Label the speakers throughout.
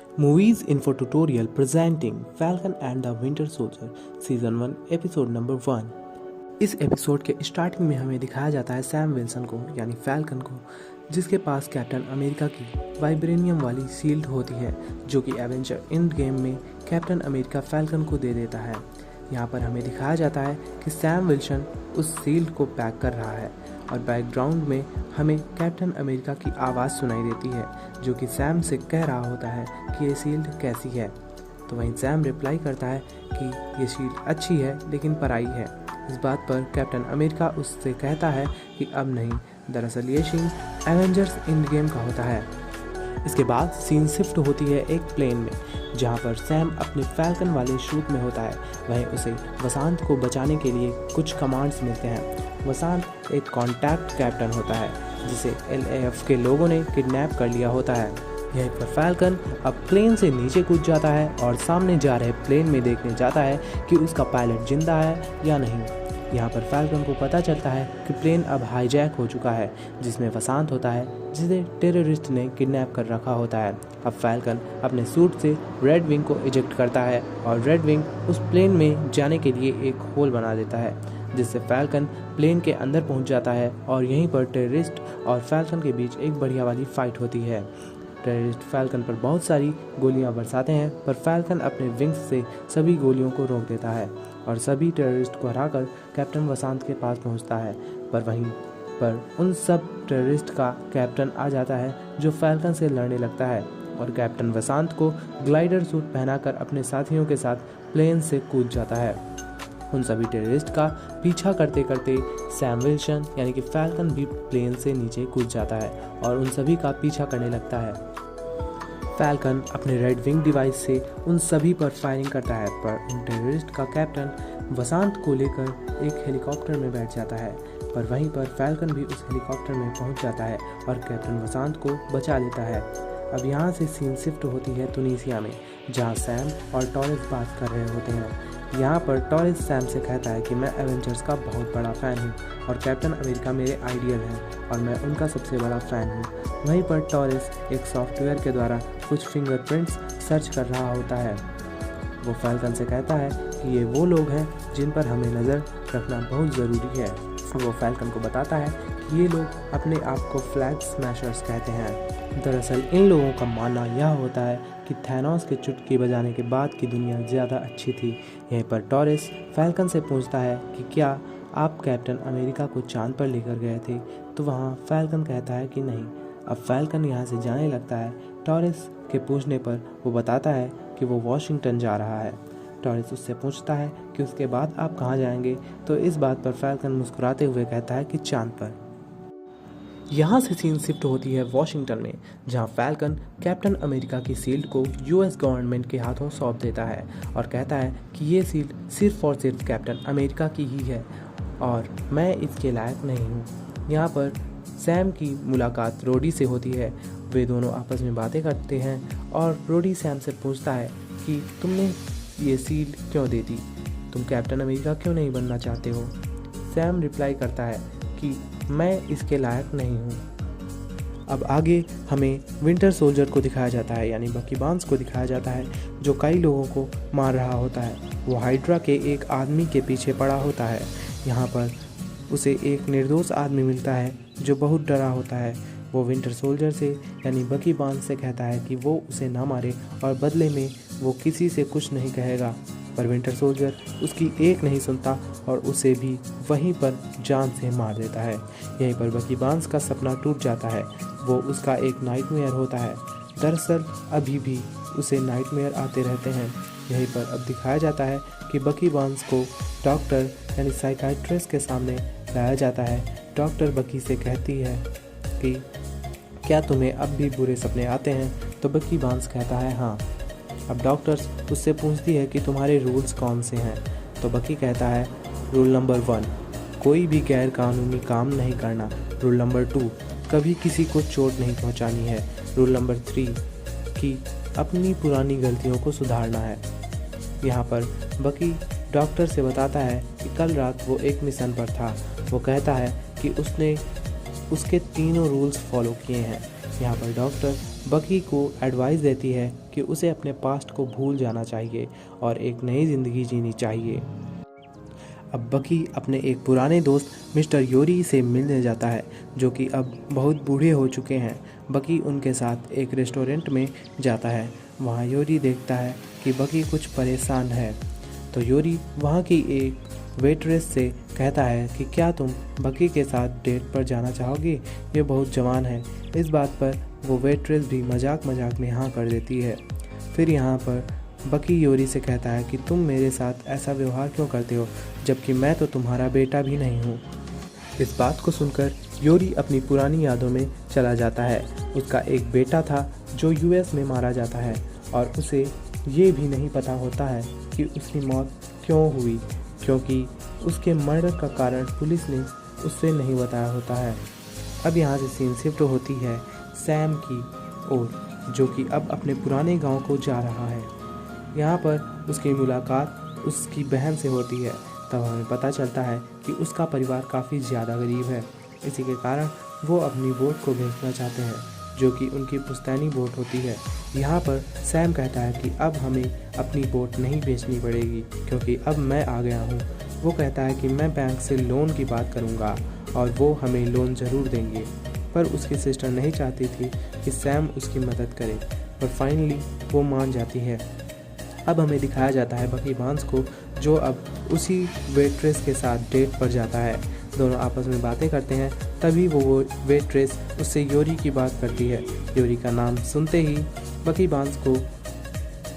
Speaker 1: Movies Info Tutorial presenting Falcon and the Winter Soldier Season 1 Episode Number 1। इस episode के starting में हमें दिखाया जाता है सैम विल्सन को यानी फैल्कन को, जिसके पास कैप्टन अमेरिका की वाइब्रेनियम वाली शील्ड होती है, जो कि एवेंजर एंड गेम में कैप्टन अमेरिका फैल्कन को दे देता है। यहाँ पर हमें दिखाया जाता है कि सैम विल्सन उस शील्ड को पैक कर रहा है और बैकग्राउंड में हमें कैप्टन अमेरिका की आवाज़ सुनाई देती है, जो कि सैम से कह रहा होता है कि ये शील्ड कैसी है। तो वहीं सैम रिप्लाई करता है कि ये शील्ड अच्छी है लेकिन पराई है। इस बात पर कैप्टन अमेरिका उससे कहता है कि अब नहीं, दरअसल ये शील्ड एवेंजर्स एंड गेम का होता है। इसके बाद सीन शिफ्ट होती है एक प्लेन में, जहां पर सैम अपने फैल्कन वाले शूट में होता है। वहीं उसे वसंत को बचाने के लिए कुछ कमांड्स मिलते हैं। वसंत एक कॉन्टैक्ट कैप्टन होता है जिसे LAF के लोगों ने किडनैप कर लिया होता है। यहीं पर फैल्कन अब प्लेन से नीचे कूद जाता है और सामने जा रहे प्लेन में देखने जाता है कि उसका पायलट जिंदा है या नहीं। यहाँ पर फैल्कन को पता चलता है कि प्लेन अब हाईजैक हो चुका है, जिसमें वसंत होता है जिसे टेररिस्ट ने किडनैप कर रखा होता है। अब फैल्कन अपने सूट से रेड विंग को इजेक्ट करता है और रेड विंग उस प्लेन में जाने के लिए एक होल बना देता है, जिससे फैल्कन प्लेन के अंदर पहुंच जाता है और यहीं पर टेररिस्ट और फैल्कन के बीच एक बढ़िया वाली फाइट होती है। टेररिस्ट फैल्कन पर बहुत सारी गोलियां बरसाते हैं, पर फैल्कन अपने विंग्स से सभी गोलियों को रोक देता है और सभी टेररिस्ट को हराकर कैप्टन वसंत के पास पहुंचता है। पर वहीं पर उन सब टेररिस्ट का कैप्टन आ जाता है, जो फैल्कन से लड़ने लगता है और कैप्टन वसंत को ग्लाइडर सूट पहनाकर अपने साथियों के साथ प्लेन से कूद जाता है। उन सभी टेररिस्ट का पीछा करते करते सैम विल्सन यानी कि फैल्कन भी प्लेन से नीचे कूद जाता है और उन सभी का पीछा करने लगता है। फैल्कन अपने रेड विंग डिवाइस से उन सभी पर फायरिंग करता है, पर उन टेररिस्ट का कैप्टन वसंत को लेकर एक हेलीकॉप्टर में बैठ जाता है। पर वहीं पर फैल्कन भी उस हेलीकॉप्टर में पहुंच जाता है और कैप्टन वसंत को बचा लेता है। अब यहाँ से सीन शिफ्ट होती है तुनीसिया में, जहाँ सैम और टॉरेस बात कर रहे होते हैं। यहाँ पर टॉरेस सैम से कहता है कि मैं एवेंजर्स का बहुत बड़ा फ़ैन हूँ और कैप्टन अमेरिका मेरे आइडियल हैं और मैं उनका सबसे बड़ा फ़ैन हूँ। वहीं पर टॉरेस एक सॉफ्टवेयर के द्वारा कुछ फिंगरप्रिंट्स सर्च कर रहा होता है। वो फैल्कन से कहता है कि ये वो लोग हैं जिन पर हमें नज़र रखना बहुत ज़रूरी है। वो फैल्कन को बताता है कि ये लोग अपने आप को फ्लैग स्मैशर्स कहते हैं। दरअसल इन लोगों का मानना यह होता है कि थैनोस के चुटकी बजाने के बाद की दुनिया ज़्यादा अच्छी थी। यहीं पर टॉरेस फैल्कन से पूछता है कि क्या आप कैप्टन अमेरिका को चांद पर लेकर गए थे, तो वहाँ फैल्कन कहता है कि नहीं। अब फैल्कन यहाँ से जाने लगता है। टॉरेस के पूछने पर वो बताता है कि वो वॉशिंगटन जा रहा है। टॉरेस उससे पूछता है कि उसके बाद आप कहाँ जाएंगे, तो इस बात पर फैल्कन मुस्कुराते हुए कहता है कि चांद पर। यहाँ से सीन शिफ्ट होती है वॉशिंगटन में, जहाँ फैल्कन कैप्टन अमेरिका की शील्ड को US गवर्नमेंट के हाथों सौंप देता है और कहता है कि ये शील्ड सिर्फ और सिर्फ कैप्टन अमेरिका की ही है और मैं इसके लायक नहीं हूँ। यहाँ पर सैम की मुलाकात रोडी से होती है। वे दोनों आपस में बातें करते हैं और रोडी सैम से पूछता है कि तुमने ये शील्ड क्यों दे दी, तुम कैप्टन अमेरिका क्यों नहीं बनना चाहते हो। सैम रिप्लाई करता है कि मैं इसके लायक नहीं हूँ। अब आगे हमें विंटर सोल्जर को दिखाया जाता है, यानी बकी बार्न्स को दिखाया जाता है, जो कई लोगों को मार रहा होता है। वो हाइड्रा के एक आदमी के पीछे पड़ा होता है। यहाँ पर उसे एक निर्दोष आदमी मिलता है जो बहुत डरा होता है। वो विंटर सोल्जर से यानी बकी बार्न्स से कहता है कि वो उसे ना मारे और बदले में वो किसी से कुछ नहीं कहेगा, पर विंटर सोल्जर उसकी एक नहीं सुनता और उसे भी वहीं पर जान से मार देता है। यहीं पर बकी बार्न्स का सपना टूट जाता है। वो उसका एक नाइटमेयर होता है। दरअसल अभी भी उसे नाइटमेयर आते रहते हैं। यहीं पर अब दिखाया जाता है कि बकी बार्न्स को डॉक्टर यानी साइकाइट्रिस्ट के सामने लाया जाता है। डॉक्टर बकी से कहती है कि क्या तुम्हें अब भी बुरे सपने आते हैं, तो बकी बार्न्स कहता है हाँ। अब डॉक्टर्स उससे पूछती है कि तुम्हारे रूल्स कौन से हैं, तो बकी कहता है रूल नंबर 1 कोई भी गैर कानूनी काम नहीं करना, रूल नंबर 2 कभी किसी को चोट नहीं पहुंचानी है, रूल नंबर 3 कि अपनी पुरानी गलतियों को सुधारना है। यहाँ पर बकी डॉक्टर से बताता है कि कल रात वो एक मिशन पर था। वो कहता है कि उसने उसके तीनों रूल्स फॉलो किए हैं। यहाँ पर डॉक्टर बकी को एडवाइस देती है कि उसे अपने पास्ट को भूल जाना चाहिए और एक नई ज़िंदगी जीनी चाहिए। अब बकी अपने एक पुराने दोस्त मिस्टर योरी से मिलने जाता है, जो कि अब बहुत बूढ़े हो चुके हैं। बकी उनके साथ एक रेस्टोरेंट में जाता है। वहाँ योरी देखता है कि बकी कुछ परेशान है, तो योरी वहाँ की एक वेट्रेस से कहता है कि क्या तुम बकी के साथ डेट पर जाना चाहोगी, ये बहुत जवान है। इस बात पर वो वेट्रेस भी मजाक में हाँ कर देती है। फिर यहाँ पर बकी योरी से कहता है कि तुम मेरे साथ ऐसा व्यवहार क्यों करते हो, जबकि मैं तो तुम्हारा बेटा भी नहीं हूँ। इस बात को सुनकर योरी अपनी पुरानी यादों में चला जाता है। उसका एक बेटा था जो यूएस में मारा जाता है और उसे ये भी नहीं पता होता है कि उसकी मौत क्यों हुई, क्योंकि उसके मर्डर का कारण पुलिस ने उससे नहीं बताया होता है। अब यहाँ से सीन शिफ्ट होती है सैम की ओर, जो कि अब अपने पुराने गांव को जा रहा है। यहाँ पर उसकी मुलाकात उसकी बहन से होती है। तब हमें पता चलता है कि उसका परिवार काफ़ी ज़्यादा गरीब है। इसी के कारण वो अपनी बोट को बेचना चाहते हैं, जो कि उनकी पुश्तैनी बोट होती है। यहाँ पर सैम कहता है कि अब हमें अपनी बोट नहीं बेचनी पड़ेगी, क्योंकि अब मैं आ गया हूँ। वो कहता है कि मैं बैंक से लोन की बात करूँगा और वो हमें लोन ज़रूर देंगे। पर उसकी सिस्टर नहीं चाहती थी कि सैम उसकी मदद करे, पर फाइनली वो मान जाती है। अब हमें दिखाया जाता है बकी बांस को, जो अब उसी वेट्रेस के साथ डेट पर जाता है। दोनों आपस में बातें करते हैं। तभी वो वेट्रेस उससे योरी की बात करती है। योरी का नाम सुनते ही बकी बांस को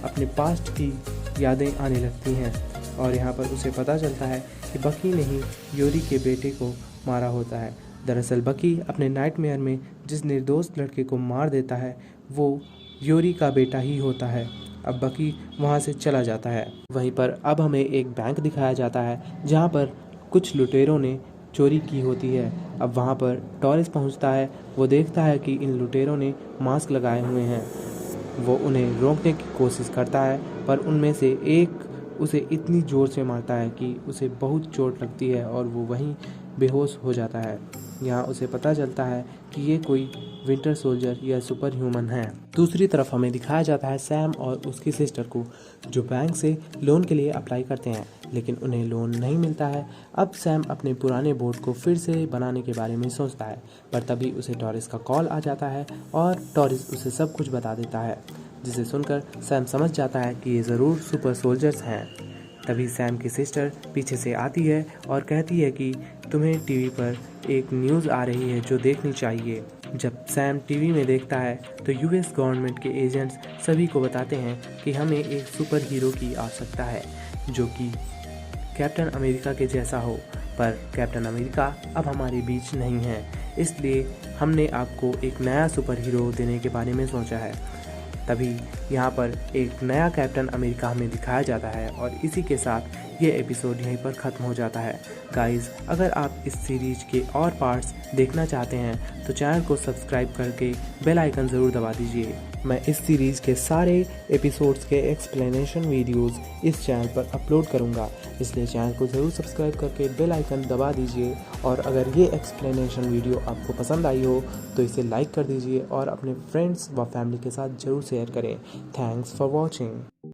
Speaker 1: अपने पास्ट की यादें आने लगती हैं और यहाँ पर उसे पता चलता है कि बकी ने ही योरी के बेटे को मारा होता है। दरअसल बकी अपने नाइटमेयर में जिस निर्दोष लड़के को मार देता है वो योरी का बेटा ही होता है। अब बकी वहाँ से चला जाता है। वहीं पर अब हमें एक बैंक दिखाया जाता है जहाँ पर कुछ लुटेरों ने चोरी की होती है। अब वहाँ पर टॉरिस पहुँचता है। वो देखता है कि इन लुटेरों ने मास्क लगाए हुए हैं। वो उन्हें रोकने की कोशिश करता है, पर उनमें से एक उसे इतनी ज़ोर से मारता है कि उसे बहुत चोट लगती है और वो वहीं बेहोश हो जाता है। यहाँ उसे पता चलता है कि ये कोई विंटर सोल्जर या सुपर ह्यूमन है। दूसरी तरफ हमें दिखाया जाता है सैम और उसकी सिस्टर को, जो बैंक से लोन के लिए अप्लाई करते हैं, लेकिन उन्हें लोन नहीं मिलता है। अब सैम अपने पुराने बोट को फिर से बनाने के बारे में सोचता है, पर तभी उसे टॉरिस का कॉल आ जाता है और टॉरिस उसे सब कुछ बता देता है, जिसे सुनकर सैम समझ जाता है कि ये ज़रूर सुपर सोल्जर्स हैं। तभी सैम की सिस्टर पीछे से आती है और कहती है कि तुम्हें टीवी पर एक न्यूज़ आ रही है जो देखनी चाहिए। जब सैम टीवी में देखता है तो यूएस गवर्नमेंट के एजेंट्स सभी को बताते हैं कि हमें एक सुपर हीरो की आवश्यकता है जो कि कैप्टन अमेरिका के जैसा हो, पर कैप्टन अमेरिका अब हमारे बीच नहीं है, इसलिए हमने आपको एक नया सुपर हीरो देने के बारे में सोचा है। तभी यहाँ पर एक नया कैप्टन अमेरिका हमें दिखाया जाता है और इसी के साथ ये एपिसोड यहीं पर ख़त्म हो जाता है। गाइज़, अगर आप इस सीरीज के और पार्ट्स देखना चाहते हैं तो चैनल को सब्सक्राइब करके बेल आइकन ज़रूर दबा दीजिए। मैं इस सीरीज़ के सारे एपिसोड्स के एक्सप्लेनेशन वीडियोस इस चैनल पर अपलोड करूंगा, इसलिए चैनल को ज़रूर सब्सक्राइब करके बेल आइकन दबा दीजिए। और अगर ये एक्सप्लेनेशन वीडियो आपको पसंद आई हो तो इसे लाइक कर दीजिए और अपने फ्रेंड्स व फैमिली के साथ ज़रूर शेयर करें। Thanks for watching.